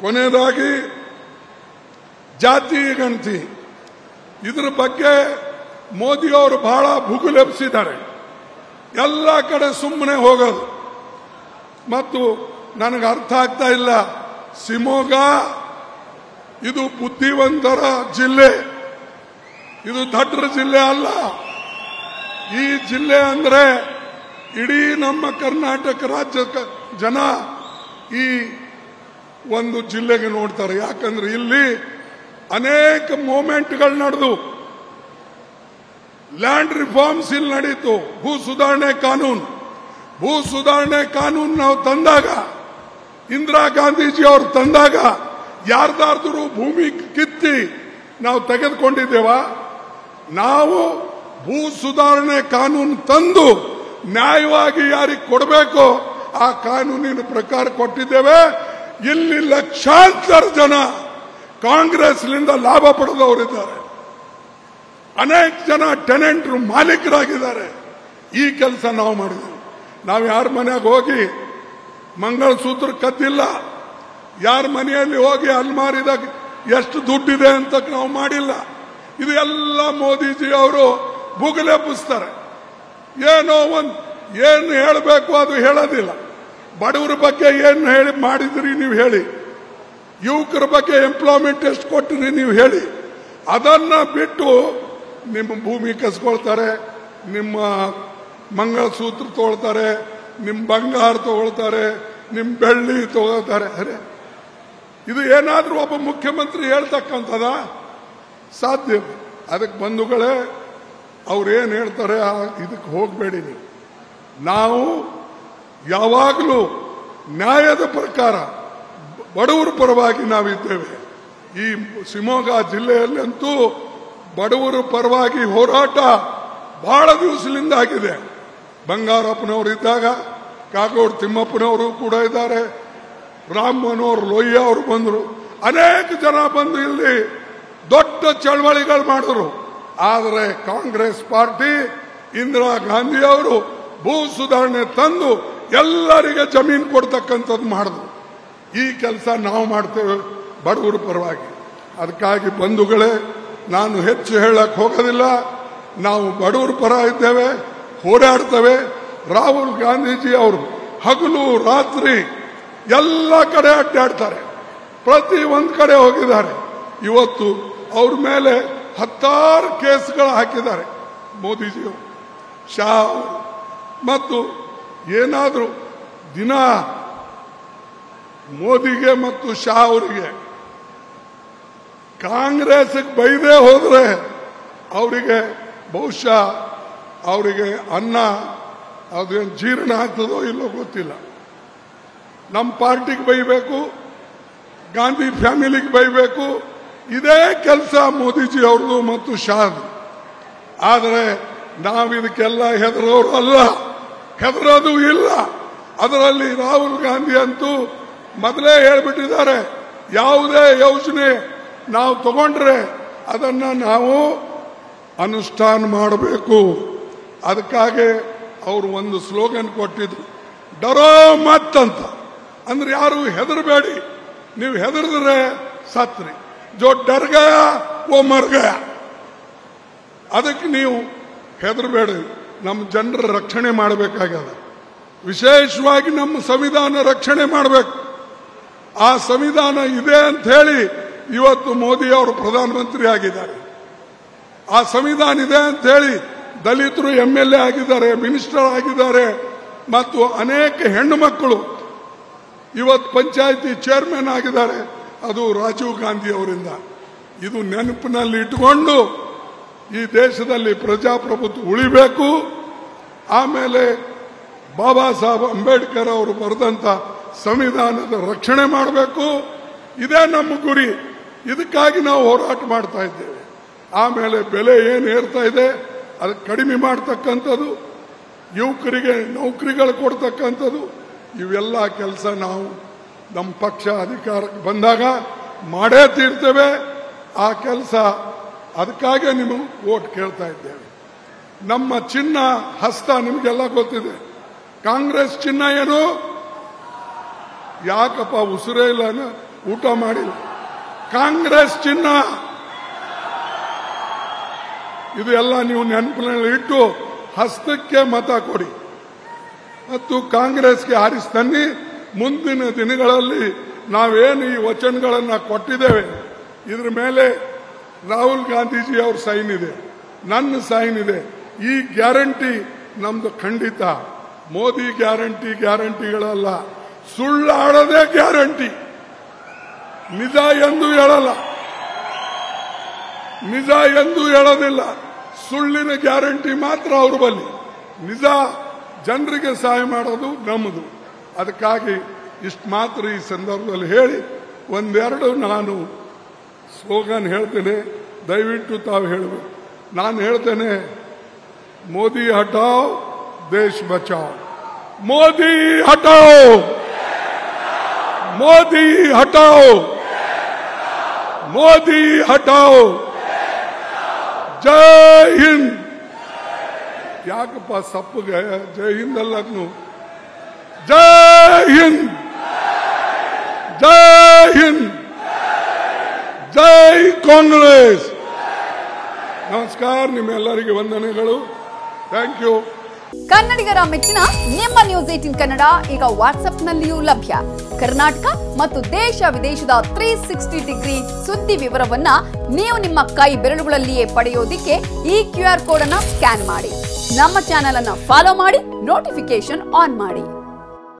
ಕೊನೆಯದಾಗಿ ಜಾತಿ ಗಣತಿ, ಇದರ ಬಗ್ಗೆ ಮೋದಿಯವರು ಬಹಳ ಭುಗುಲೆಬ್ಬಿಸಿದ್ದಾರೆ. ಎಲ್ಲ ಕಡೆ ಸುಮ್ಮನೆ ಹೋಗೋದು. ಮತ್ತು ನನಗೆ ಅರ್ಥ ಆಗ್ತಾ ಇಲ್ಲ, ಶಿವಮೊಗ್ಗ ಇದು ಬುದ್ಧಿವಂತರ ಜಿಲ್ಲೆ, ಇದು ದಡ್ಡರ ಜಿಲ್ಲೆ ಅಲ್ಲ. ಈ ಜಿಲ್ಲೆ ಅಂದ್ರೆ ಇಡೀ ನಮ್ಮ ಕರ್ನಾಟಕ ರಾಜ್ಯ ಜನ ಈ ಒಂದು ಜಿಲ್ಲೆಗೆ ನೋಡ್ತಾರೆ. ಯಾಕಂದ್ರೆ ಇಲ್ಲಿ ಅನೇಕ ಮೂವ್ಮೆಂಟ್ಗಳು ನಡೆದು, ಲ್ಯಾಂಡ್ ರಿಫಾರ್ಮ್ಸ್ ಇಲ್ಲಿ ನಡೀತು. ಭೂ ಸುಧಾರಣೆ ಕಾನೂನು ನಾವು ತಂದಾಗ, ಇಂದಿರಾ ಗಾಂಧೀಜಿ ಅವರು ತಂದಾಗ ಯಾರ್ದಾದ್ರೂ ಭೂಮಿ ಕಿತ್ತಿ ನಾವು ತೆಗೆದುಕೊಂಡಿದ್ದೇವ? ನಾವು ಭೂ ಸುಧಾರಣೆ ಕಾನೂನು ತಂದು ನ್ಯಾಯವಾಗಿ ಯಾರಿಗೆ ಕೊಡಬೇಕು ಆ ಕಾನೂನಿನ ಪ್ರಕಾರ ಕೊಟ್ಟಿದ್ದೇವೆ. ಇಲ್ಲಿ ಲಕ್ಷಾಂತರ ಜನ ಕಾಂಗ್ರೆಸ್ನಿಂದ ಲಾಭ ಪಡೆದವರಿದ್ದಾರೆ. ಅನೇಕ ಜನ ಟೆನೆಂಟ್ರು ಮಾಲೀಕರಾಗಿದ್ದಾರೆ. ಈ ಕೆಲಸ ನಾವು ಮಾಡಿದ್ದೇವೆ. ನಾವು ಯಾರ ಮನೆಯಾಗ ಹೋಗಿ ಮಂಗಳಸೂತ್ರ ಕದ್ದಿಲ್ಲ, ಯಾರ ಮನೆಯಲ್ಲಿ ಹೋಗಿ ಅಲ್ಮಾರಿದಾಗ ಎಷ್ಟು ದುಡ್ಡಿದೆ ಅಂತ ನಾವು ಮಾಡಿಲ್ಲ. ಇದು ಎಲ್ಲ ಮೋದಿಜಿ ಅವರು ಭುಗುಲೆಬ್ಬಿಸ್ತಾರೆ. ಏನು ಹೇಳಬೇಕು ಅದು ಹೇಳೋದಿಲ್ಲ. ಬಡವರ ಬಗ್ಗೆ ಏನು ಹೇಳಿ ಮಾಡಿದ್ರಿ ನೀವು ಹೇಳಿ, ಯುವಕರ ಬಗ್ಗೆ ಎಂಪ್ಲಾಯ್ಮೆಂಟ್ ಎಷ್ಟು ಕೊಟ್ಟಿರಿ ನೀವು ಹೇಳಿ. ಅದನ್ನ ಬಿಟ್ಟು ನಿಮ್ಮ ಭೂಮಿ ಕಸ್ಕೊಳ್ತಾರೆ, ನಿಮ್ಮ ಮಂಗಳಸೂತ್ರ ತಗೊಳ್ತಾರೆ, ನಿಮ್ಮ ಬಂಗಾರ ತಗೊಳ್ತಾರೆ, ನಿಮ್ಮ ಬೆಳ್ಳಿ ತಗೊಳ್ತಾರೆ. ಅರೆ, ಇದು ಏನಾದ್ರೂ ಒಬ್ಬ ಮುಖ್ಯಮಂತ್ರಿ ಹೇಳ್ತಕ್ಕಂಥದ ಸಾಧ್ಯ? ಅದಕ್ಕೆ ಬಂಧುಗಳೇ, ಅವ್ರೇನು ಹೇಳ್ತಾರೆ ಇದಕ್ಕೆ ಹೋಗಬೇಡಿ ನೀವು. ನಾವು ಯಾವಾಗಲೂ ನ್ಯಾಯದ ಪ್ರಕಾರ ಬಡವರ ಪರವಾಗಿ ನಾವಿದ್ದೇವೆ. ಈ ಶಿವಮೊಗ್ಗ ಜಿಲ್ಲೆಯಲ್ಲಂತೂ ಬಡವರ ಪರವಾಗಿ ಹೋರಾಟ ಬಹಳ ದಿವಸದಿಂದ ಆಗಿದೆ. ಬಂಗಾರಪ್ಪನವರು ಇದ್ದಾಗ ಕಾಗೋಡು ತಿಮ್ಮಪ್ಪನವರು ಕೂಡ ಇದ್ದಾರೆ, ರಾಮ್ ಮನೋಹರ್ ಲೋಹಿಯ ಅವರು ಬಂದರು, ಅನೇಕ ಜನ ಬಂದು ಇಲ್ಲಿ ದೊಡ್ಡ ಚಳವಳಿಗಳು ಮಾಡಿದ್ರು. ಆದರೆ ಕಾಂಗ್ರೆಸ್ ಪಾರ್ಟಿ, ಇಂದಿರಾ ಗಾಂಧಿ ಅವರು ಭೂ ಸುಧಾರಣೆ ತಂದು ಎಲ್ಲರಿಗೆ ಜಮೀನು ಕೊಡ್ತಕ್ಕಂಥದ್ದು ಮಾಡಿದ್ರು. ಈ ಕೆಲಸ ನಾವು ಮಾಡ್ತೇವೆ ಬಡವರ ಪರವಾಗಿ. ಅದಕ್ಕಾಗಿ ಬಂಧುಗಳೇ, ನಾನು ಹೆಚ್ಚು ಹೇಳಕ್ ಹೋಗೋದಿಲ್ಲ. ನಾವು ಬಡವರ ಪರ ಇದ್ದೇವೆ, ಹೋರಾಡ್ತೇವೆ. ರಾಹುಲ್ ಗಾಂಧೀಜಿ ಅವರು ಹಗಲು ರಾತ್ರಿ ಎಲ್ಲ ಕಡೆ ಅಡ್ಡಾಡ್ತಾರೆ, ಪ್ರತಿ ಒಂದು ಕಡೆ ಹೋಗಿದ್ದಾರೆ. ಇವತ್ತು ಅವ್ರ ಮೇಲೆ 10 ಕೇಸ್ಗಳು ಹಾಕಿದ್ದಾರೆ ಮೋದಿಜಿಯವರು, ಶಾ ಅವರು. ಮತ್ತು ಏನಾದರೂ ದಿನ ಮೋದಿಗೆ ಮತ್ತು ಶಾ ಅವರಿಗೆ ಕಾಂಗ್ರೆಸ್ಗೆ ಬೈದೇ ಹೋದ್ರೆ ಅವರಿಗೆ ಬಹುಶಃ ಅವರಿಗೆ ಅನ್ನ ಅದೇನು ಜೀರ್ಣ ಆಗ್ತದೋ ಇಲ್ಲೋ ಗೊತ್ತಿಲ್ಲ. ನಮ್ಮ ಪಾರ್ಟಿಗೆ ಬೈಬೇಕು, ಗಾಂಧಿ ಫ್ಯಾಮಿಲಿಗೆ ಬೈಬೇಕು, ಇದೇ ಕೆಲಸ ಮೋದಿಜಿ ಅವ್ರದ್ದು ಮತ್ತು ಶಾದು. ಆದರೆ ನಾವು ಇದಕ್ಕೆಲ್ಲ ಹೆದರೋರು ಅಲ್ಲ, ಹೆದರೋದು ಇಲ್ಲ. ಅದರಲ್ಲಿ ರಾಹುಲ್ ಗಾಂಧಿ ಅಂತೂ ಮೊದಲೇ ಹೇಳ್ಬಿಟ್ಟಿದ್ದಾರೆ, ಯಾವುದೇ ಯೋಜನೆ ನಾವು ತಗೊಂಡ್ರೆ ಅದನ್ನ ನಾವು ಅನುಷ್ಠಾನ ಮಾಡಬೇಕು. ಅದಕ್ಕಾಗಿ ಅವರು ಒಂದು ಸ್ಲೋಗನ್ ಕೊಟ್ಟಿದ್ರು, ಡರೋ ಮತ್ ಅಂತ. ಅಂದ್ರೆ ಯಾರು ಹೆದರಬೇಡಿ, ನೀವು ಹೆದರಿದ್ರೆ ಸತ್ರಿ, ಜೋ ಡರ್ ಗಯಾ ಓ ಮರ್ ಗಯಾ. ಅದಕ್ಕೆ ನೀವು ಹೆದರಬೇಡಿ. ನಮ್ಮ ಜನರ ರಕ್ಷಣೆ ಮಾಡಬೇಕಾಗ್ಯದ. ವಿಶೇಷವಾಗಿ ನಮ್ಮ ಸಂವಿಧಾನ ರಕ್ಷಣೆ ಮಾಡಬೇಕು. ಆ ಸಂವಿಧಾನ ಇದೆ ಅಂತ ಹೇಳಿ ಇವತ್ತು ಮೋದಿ ಅವರು ಪ್ರಧಾನಮಂತ್ರಿ ಆಗಿದ್ದಾರೆ. ಆ ಸಂವಿಧಾನ ಇದೆ ಅಂತ ಹೇಳಿ ದಲಿತರು MLA ಆಗಿದ್ದಾರೆ, ಮಿನಿಸ್ಟರ್ ಆಗಿದ್ದಾರೆ, ಮತ್ತು ಅನೇಕ ಹೆಣ್ಣು ಮಕ್ಕಳು ಇವತ್ತು ಪಂಚಾಯಿತಿ ಚೇರ್ಮನ್ ಆಗಿದ್ದಾರೆ. ಅದು ರಾಜೀವ್ ಗಾಂಧಿ ಅವರಿಂದ. ಇದು ನೆನಪಿನಲ್ಲಿ ಇಟ್ಟುಕೊಂಡು ಈ ದೇಶದಲ್ಲಿ ಪ್ರಜಾಪ್ರಭುತ್ವ ಉಳಿಬೇಕು. ಆಮೇಲೆ ಬಾಬಾ ಸಾಹೇಬ್ ಅಂಬೇಡ್ಕರ್ ಅವರು ಬರೆದಂತ ಸಂವಿಧಾನದ ರಕ್ಷಣೆ ಮಾಡಬೇಕು. ಇದೇ ನಮ್ಮ ಗುರಿ. ಇದಕ್ಕಾಗಿ ನಾವು ಹೋರಾಟ ಮಾಡ್ತಾ ಇದ್ದೇವೆ. ಆಮೇಲೆ ಬೆಲೆ ಏನು ಏರ್ತಾ ಇದೆ ಅದಕ್ಕೆ ಕಡಿಮೆ ಮಾಡ್ತಕ್ಕಂಥದ್ದು, ಯುವಕರಿಗೆ ನೌಕರಿಗಳು ಕೊಡ್ತಕ್ಕಂಥದ್ದು, ಇವೆಲ್ಲ ಕೆಲಸ ನಾವು ನಮ್ಮ ಪಕ್ಷ ಅಧಿಕಾರಕ್ಕೆ ಬಂದಾಗ ಮಾಡೇ ತೀರ್ತೇವೆ. ಆ ಕೆಲಸ ಅದಕ್ಕಾಗಿ ನಿಮಗೆ ವೋಟ್ ಕೇಳ್ತಾ ಇದ್ದೇವೆ. ನಮ್ಮ ಚಿನ್ನ ಹಸ್ತ ನಿಮಗೆಲ್ಲ ಗೊತ್ತಿದೆ. ಕಾಂಗ್ರೆಸ್ ಚಿನ್ನ ಏನು? ಯಾಕಪ್ಪ ಉಸಿರೇ ಇಲ್ಲ? ಊಟ ಮಾಡಿಲ್ಲ. ಕಾಂಗ್ರೆಸ್ ಚಿಹ್ನ ಇದು ಎಲ್ಲ ನೀವು ನೆನಪಿನಲ್ಲಿ ಇಟ್ಟು ಹಸ್ತಕ್ಕೆ ಮತ ಕೊಡಿ ಮತ್ತು ಕಾಂಗ್ರೆಸ್ಗೆ ಹಾರಿಸ್ತನ್ನಿ. ಮುಂದಿನ ದಿನಗಳಲ್ಲಿ ನಾವೇನು ಈ ವಚನಗಳನ್ನು ಕೊಟ್ಟಿದ್ದೇವೆ ಇದ್ರ ಮೇಲೆ ರಾಹುಲ್ ಗಾಂಧೀಜಿ ಅವ್ರ ಸೈನ್ ಇದೆ, ನನ್ನ ಸೈನ್ ಇದೆ. ಈ ಗ್ಯಾರಂಟಿ ನಮ್ದು ಖಂಡಿತ. ಮೋದಿ ಗ್ಯಾರಂಟಿಗಳಲ್ಲ, ಸುಳ್ಳಾಡದೆ ಗ್ಯಾರಂಟಿ. ನಿಜ ಎಂದು ಹೇಳಲ್ಲ, ನಿಜ ಎಂದು ಹೇಳೋದಿಲ್ಲ. ಸುಳ್ಳಿನ ಗ್ಯಾರಂಟಿ ಮಾತ್ರ ಅವ್ರ ಬಳಿ. ನಿಜ ಜನರಿಗೆ ಸಹಾಯ ಮಾಡೋದು ನಮ್ಮದು. ಅದಕ್ಕಾಗಿ ಇಷ್ಟು ಮಾತ್ರ ಈ ಸಂದರ್ಭದಲ್ಲಿ ಹೇಳಿ ಒಂದೆರಡು ನಾನು ಸ್ಲೋಗನ್ ಹೇಳ್ತೇನೆ, ದಯವಿಟ್ಟು ತಾವು ಹೇಳಬೇಕು. ನಾನು ಹೇಳ್ತೇನೆ, ಮೋದಿ ಹಟಾವ್ ದೇಶ್ ಬಚಾವ್. ಮೋದಿ ಹಟಾವ್, ಮೋದಿ ಹಟಾವ್, ಮೋದಿ ಹಟಾವ್. ಜೈ ಹಿಂದ್. ಯಾಕಪ್ಪ ಸಪ್ಪಗೆ ಜೈ ಹಿಂದ್ ಅಲ್ಲೂ? ಜೈ ಹಿಂದ್, ಜೈ ಹಿಂದ್, ಜೈ ಕಾಂಗ್ರೆಸ್. ನಮಸ್ಕಾರ, ನಿಮ್ಮೆಲ್ಲರಿಗೆ ವಂದನೆಗಳು. Thank you. ಕನ್ನಡಿಗರ ಮೆಚ್ಚಿನ ನಿಮ್ಮ ನ್ಯೂಸ್ 18 ಕನ್ನಡ ಈಗ ವಾಟ್ಸ್ಆಪ್ನಲ್ಲಿಯೂ ಲಭ್ಯ. ಕರ್ನಾಟಕ ಮತ್ತು ದೇಶ ವಿದೇಶದ 360 ಡಿಗ್ರಿ ಸುದ್ದಿ ವಿವರವನ್ನ ನೀವು ನಿಮ್ಮ ಕೈ ಬೆರಳುಗಳಲ್ಲಿಯೇ ಪಡೆಯೋದಿಕ್ಕೆ ಈ QR ಕೋಡ್ ಅನ್ನ ಸ್ಕ್ಯಾನ್ ಮಾಡಿ. ನಮ್ಮ ಚಾನೆಲ್ ಅನ್ನ ಫಾಲೋ ಮಾಡಿ, ನೋಟಿಫಿಕೇಶನ್ ಆನ್ ಮಾಡಿ.